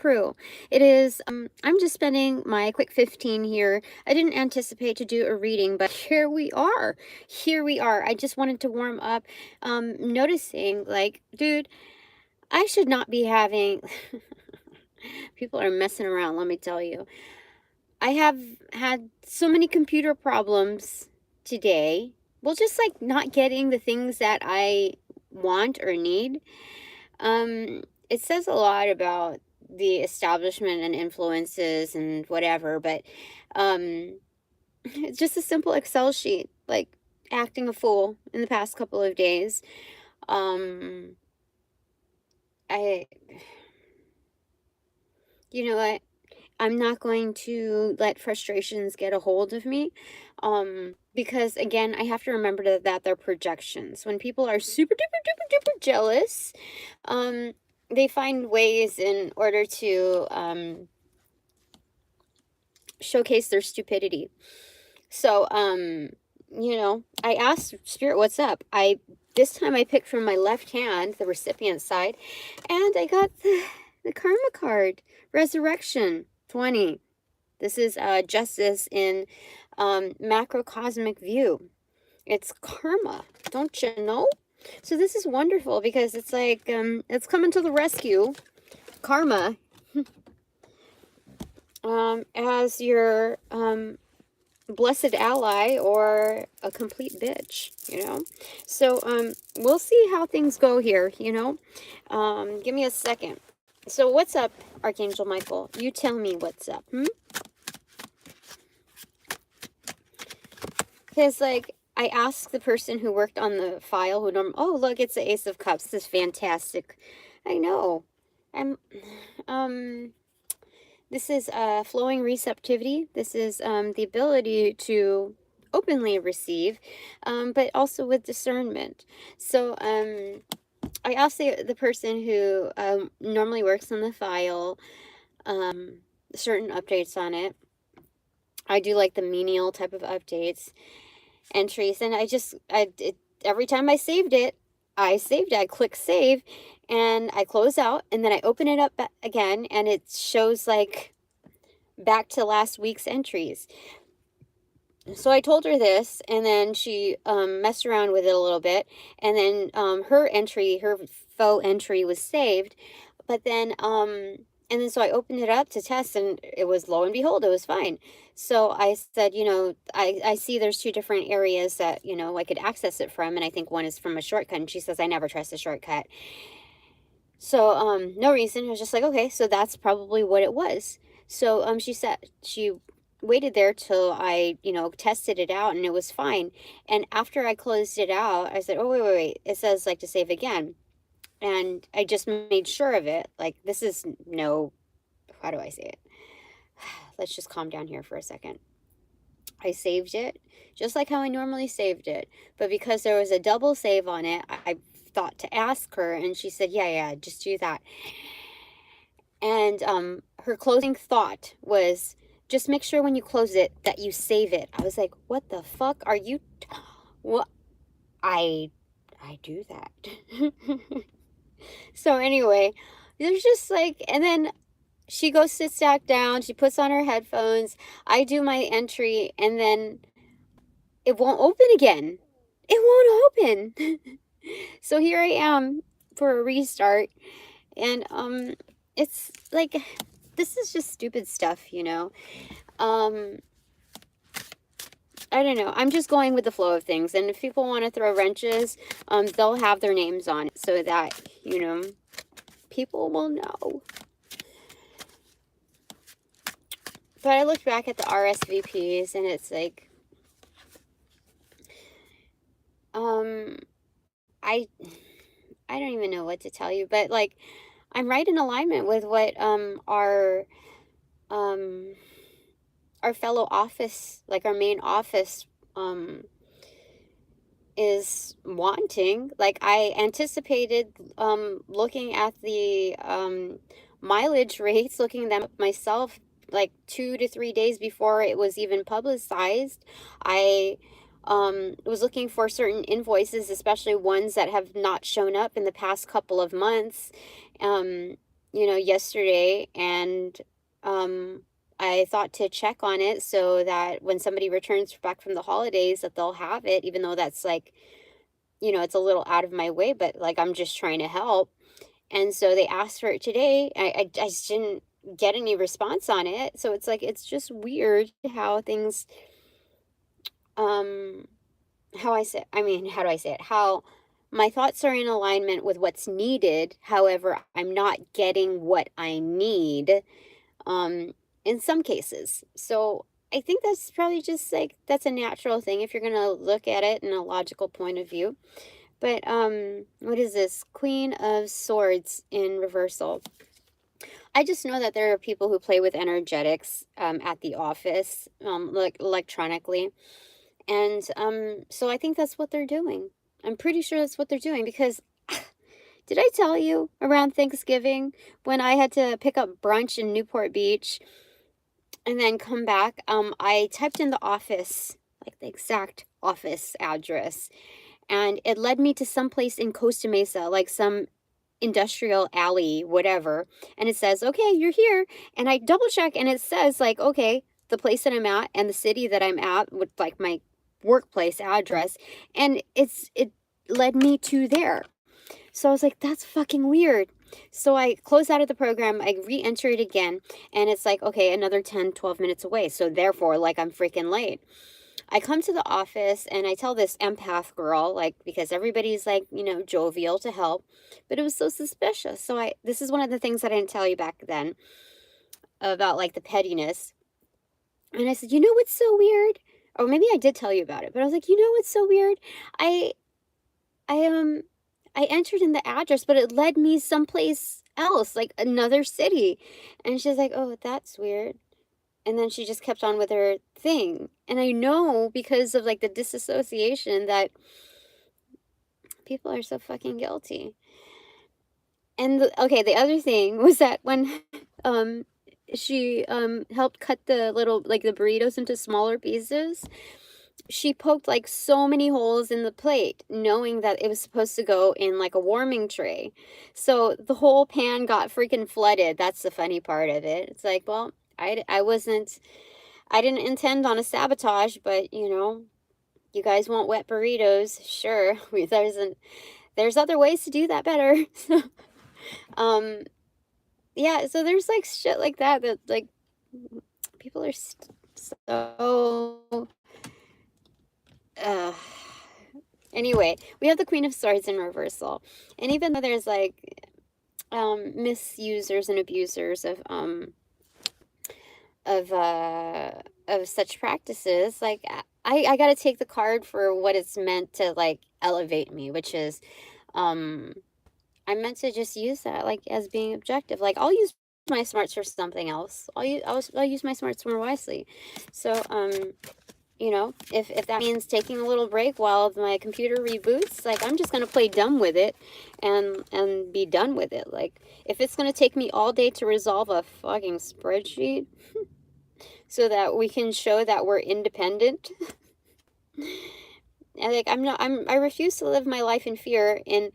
crew. It is, I'm just spending my quick 15 here. I didn't anticipate to do a reading, but here we are. Here we are. I just wanted to warm up, noticing, like, dude, I should not be having, people are messing around, let me tell you. I have had so many computer problems today. Well, just like not getting the things that I want or need. It says a lot about the establishment and influences and whatever, but it's just a simple Excel sheet, like acting a fool in the past couple of days. I, you know what? I'm not going to let frustrations get a hold of me. Because again, I have to remember that they're projections. When people are super duper duper duper jealous, they find ways in order to showcase their stupidity. So, you know, I asked Spirit, what's up? This time I picked from my left hand, the recipient side, and I got the karma card, Resurrection 20. This is justice in macrocosmic view. It's karma, don't you know? So this is wonderful because it's like, it's coming to the rescue. Karma, as your blessed ally or a complete bitch, you know? So we'll see how things go here, you know? Give me a second. So what's up, Archangel Michael? You tell me what's up, Because, like, I asked the person who worked on the file, oh, look, it's the Ace of Cups. This is fantastic. I know. This is flowing receptivity. This is the ability to openly receive, but also with discernment. So, I asked the person who normally works on the file certain updates on it. I do like the menial type of updates, entries, and every time I saved it, I click save, and I close out, and then I open it up again, and it shows like back to last week's entries. So I told her this, and then she messed around with it a little bit, and then her faux entry was saved, but then and then so I opened it up to test, and it was, lo and behold, it was fine. So I said, you know, I see there's two different areas that, you know, I could access it from, and I think one is from a shortcut, and she says I never trust a shortcut. So no reason. I was just like, okay, so that's probably what it was. So she said she waited there till I, you know, tested it out, and it was fine. And after I closed it out, I said, oh, wait. It says, like, to save again. And I just made sure of it. Like, this is no, how do I say it? Let's just calm down here for a second. I saved it just like how I normally saved it. But because there was a double save on it, I thought to ask her, and she said, yeah, just do that. And her closing thought was, just make sure when you close it that you save it. I was like, what the fuck are you? What? I do that. So anyway, there's just like, and then she goes, sits back down, she puts on her headphones, I do my entry, and then it won't open again. It won't open. So here I am for a restart, and it's like, this is just stupid stuff, you know. I don't know. I'm just going with the flow of things, and if people want to throw wrenches, they'll have their names on it so that, you know, people will know. But I looked back at the RSVPs, and it's like, I don't even know what to tell you, but like, I'm right in alignment with what our fellow office, like our main office, is wanting. Like, I anticipated looking at the mileage rates, looking at them myself, like 2 to 3 days before it was even publicized. I was looking for certain invoices, especially ones that have not shown up in the past couple of months. yesterday, and I thought to check on it so that when somebody returns back from the holidays that they'll have it, even though that's like, it's a little out of my way, but like I'm just trying to help. And so they asked for it today. I just didn't get any response on it. So it's like, it's just weird how things, how do I say it? How my thoughts are in alignment with what's needed. However, I'm not getting what I need, in some cases. So I think that's probably just like, that's a natural thing if you're going to look at it in a logical point of view. But what is this? Queen of Swords in reversal. I just know that there are people who play with energetics at the office, like electronically. And so I think that's what they're doing. I'm pretty sure that's what they're doing because did I tell you around Thanksgiving when I had to pick up brunch in Newport Beach and then come back? I typed in the office, like the exact office address, and it led me to some place in Costa Mesa, like some industrial alley, whatever. And it says, okay, you're here. And I double check and it says like, okay, the place that I'm at and the city that I'm at with like my workplace address. And it led me to there. So I was like, that's fucking weird. So I close out of the program, I re-enter it again, and it's like, okay, another 10, 12 minutes away. So therefore, like, I'm freaking late. I come to the office and I tell this empath girl, like, because everybody's like, jovial to help, but it was so suspicious. So this is one of the things that I didn't tell you back then about like the pettiness. And I said, you know what's so weird? Or maybe I did tell you about it, but I was like, you know what's so weird? I entered in the address, but it led me someplace else, like another city. And she's like, oh, that's weird. And then she just kept on with her thing. And I know because of like the disassociation that people are so fucking guilty. And the other thing was that when she helped cut the little, like the burritos into smaller pieces, she poked like so many holes in the plate, knowing that it was supposed to go in like a warming tray. So the whole pan got freaking flooded. That's the funny part of it. It's like, well, I didn't intend on a sabotage, but you guys want wet burritos. Sure. There's other ways to do that better. Yeah, so there's like shit like that like people are so anyway, we have the Queen of Swords in reversal. And even though there's like misusers and abusers of such practices, like I got to take the card for what it's meant to like elevate me, which is I'm meant to just use that like as being objective. Like I'll use my smarts for something else. I'll use my smarts more wisely. So if that means taking a little break while my computer reboots, like I'm just gonna play dumb with it and be done with it. Like if it's gonna take me all day to resolve a fucking spreadsheet so that we can show that we're independent. And like I refuse to live my life in fear in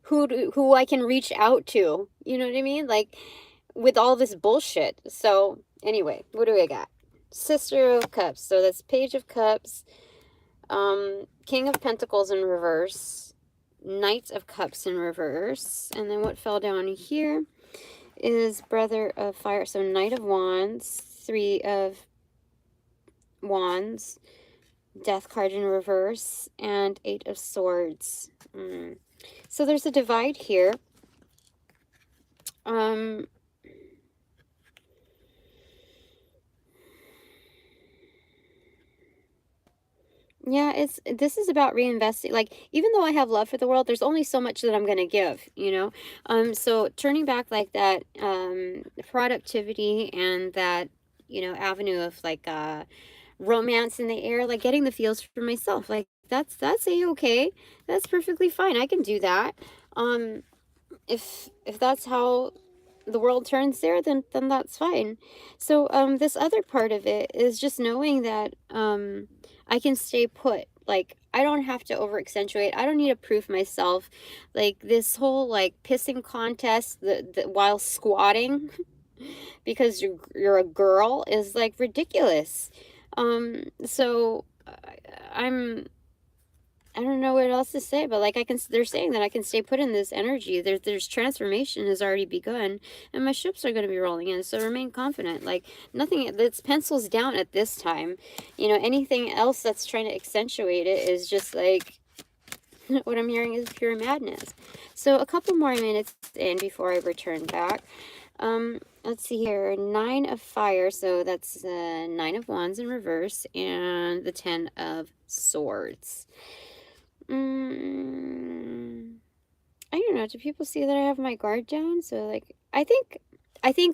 who I can reach out to. You know what I mean? Like with all this bullshit. So anyway, what do we got? Sister of Cups. So that's Page of Cups, King of Pentacles in reverse, Knight of Cups in reverse, and then what fell down here is Brother of Fire. So Knight of Wands, Three of Wands, Death card in reverse, and Eight of Swords. So there's a divide here. Yeah, this is about reinvesting. Like, even though I have love for the world, there's only so much that I'm going to give, So turning back like that, productivity and that, avenue of like, romance in the air, like getting the feels for myself. Like that's a-okay. That's perfectly fine. I can do that. If that's how the world turns there, then that's fine. So this other part of it is just knowing that I can stay put. Like I don't have to over accentuate. I don't need to prove myself. Like this whole like pissing contest while squatting because you're a girl is like ridiculous. So I don't know what else to say, but like they're saying that I can stay put in this energy. There's transformation has already begun, and my ships are going to be rolling in. So remain confident. Like nothing, that's pencils down at this time. You know, anything else that's trying to accentuate it is just like what I'm hearing is pure madness. So a couple more minutes in before I return back. Let's see here, 9 of fire, so that's 9 of wands in reverse, and the 10 of swords. I don't know, do people see that I have my guard down? So like, I think,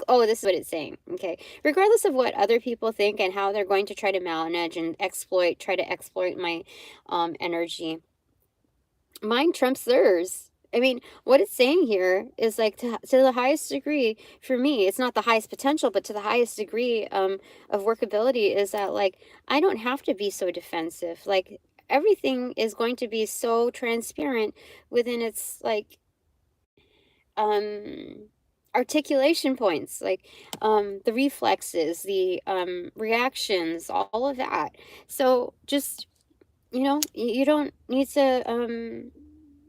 oh, this is what it's saying, okay? Regardless of what other people think and how they're going to try to manage and try to exploit my energy, mine trumps theirs. I mean, what it's saying here is like to the highest degree, for me, it's not the highest potential, but to the highest degree of workability is that like, I don't have to be so defensive. Like everything is going to be so transparent within its like articulation points, like the reflexes, the reactions, all of that. So just, you know, you don't need to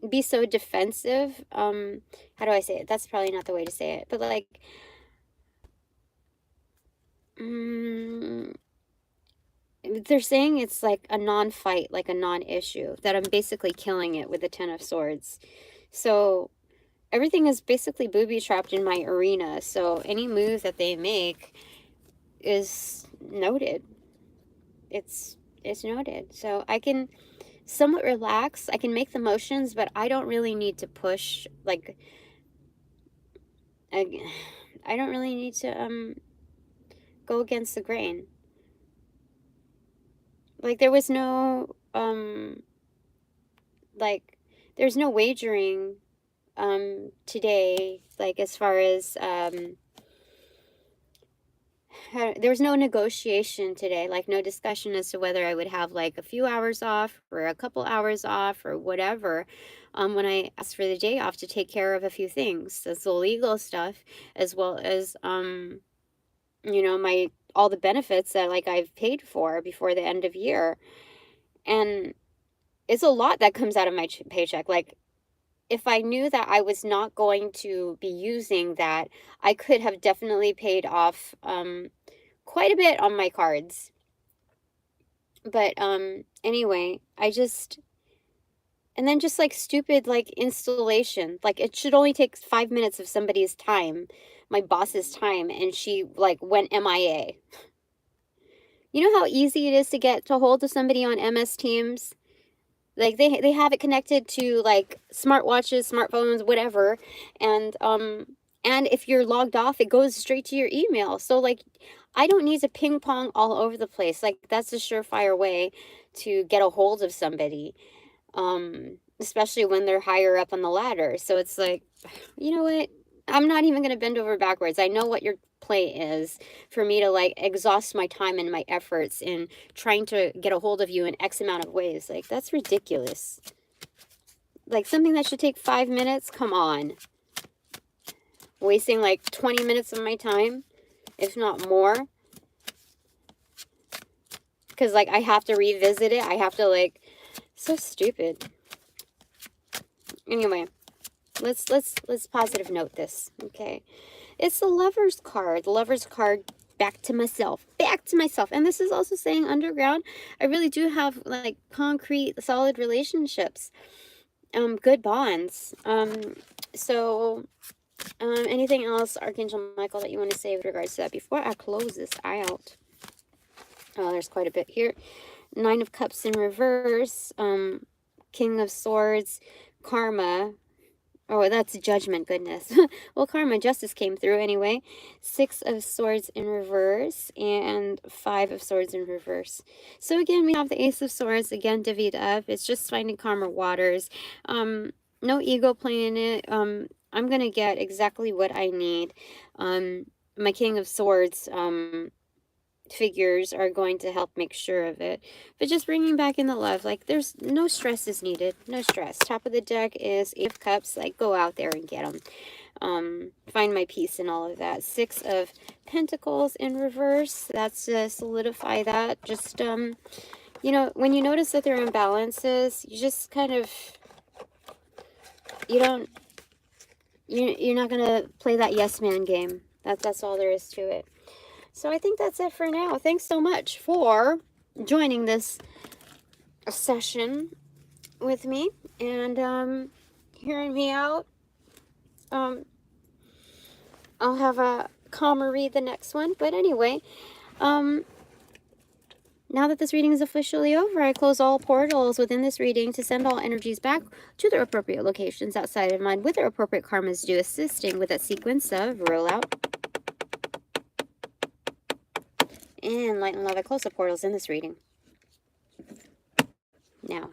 be so defensive. How do I say it? That's probably not the way to say it, but like they're saying it's like a non-fight, like a non-issue, that I'm basically killing it with the 10 of swords. So everything is basically booby-trapped in my arena, so any move that they make is noted. It's noted. So I can somewhat relax. I can make the motions, but I don't really need to push. Like, I don't really need to go against the grain. Like there was no like there's no wagering today, like as far as there was no negotiation today, like no discussion as to whether I would have like a few hours off or a couple hours off or whatever. When I asked for the day off to take care of a few things, that's the legal stuff, as well as you know, all the benefits that like I've paid for before the end of year. And it's a lot that comes out of my paycheck. Like if I knew that I was not going to be using that, I could have definitely paid off quite a bit on my cards. But anyway, and then just like stupid like installation. Like it should only take 5 minutes of somebody's time, my boss's time, and she like went MIA. You know how easy it is to get a hold of somebody on MS Teams? Like they have it connected to like smartwatches, smartphones, whatever, and if you're logged off, it goes straight to your email. So like I don't need to ping pong all over the place. Like that's a surefire way to get a hold of somebody, especially when they're higher up on the ladder. So it's like, you know what? I'm not even going to bend over backwards. I know what your play is for me to like exhaust my time and my efforts in trying to get a hold of you in X amount of ways. Like that's ridiculous. Like something that should take 5 minutes, come on. Wasting like 20 minutes of my time, if not more. Because like I have to revisit it. I have to like, so stupid. Anyway, let's positive note this, okay? It's the Lover's card. The Lover's card, back to myself. Back to myself. And this is also saying underground. I really do have like concrete, solid relationships. Good bonds. So anything else, Archangel Michael, that you want to say with regards to that before I close this out? Oh, there's quite a bit here. 9 of Cups in reverse. King of Swords. Karma. Oh, that's Judgment, goodness. Well, Karma, Justice came through anyway. 6 of Swords in reverse and 5 of Swords in reverse. So again, we have the Ace of Swords, again, divvied up. It's just finding calmer waters. No ego playing it. I'm going to get exactly what I need. My King of Swords figures are going to help make sure of it. But just bringing back in the love, like there's no stress is needed, no stress. Top of the deck is 8 of Cups, like go out there and get them. Find my peace and all of that. 6 of Pentacles in reverse, that's to solidify that. Just, you know, when you notice that there are imbalances, you just kind of, you're not going to play that yes man game. That's all there is to it. So I think that's it for now. Thanks so much for joining this session with me and hearing me out. I'll have a calmer read the next one. But anyway, now that this reading is officially over, I close all portals within this reading to send all energies back to their appropriate locations outside of mine with their appropriate karmas due, assisting with that sequence of rollout and light and love. I close the portals in this reading now.